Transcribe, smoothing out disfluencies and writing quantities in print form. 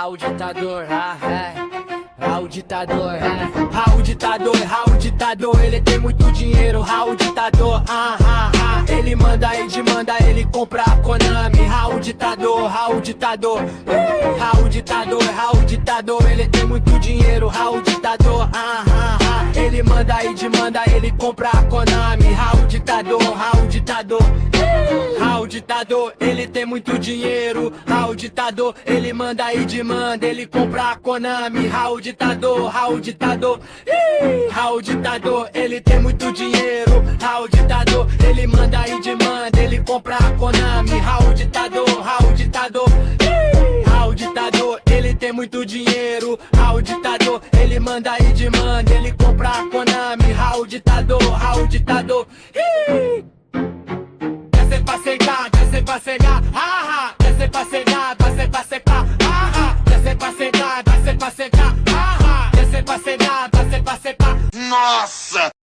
Raul ditador, Raul ditador, Raul ditador, Raul ditador, ele tem muito dinheiro, Raul ditador, ele manda e demanda, ele compra a Konami. Raul ditador, Raul ditador, Raul ditador, Raul ditador, ele tem muito dinheiro, Raul ditador, ele manda e demanda, ele compra a Konami. Raul ditador, Raul ditador, Raul ditador, ele tem muito dinheiro, Raul ditador, ele manda e demanda, ele compra a Konami. Raul ditador, Raul ditador, Raul ditador, ele tem muito dinheiro, Raul ditador, ele manda e demanda, ele compra a Konami. Raul ditador, Raul ditador, Raul ditador, ele tem muito dinheiro, Raul ditador, ele manda e demanda, ele compra a Konami. Raul ditador, Raul ditador, desce pra secar, desce pra secar, desce pra secar, desce pra secar, desce pra secar, desce pra secar, desce pra secar, desce pra secar. Nossa!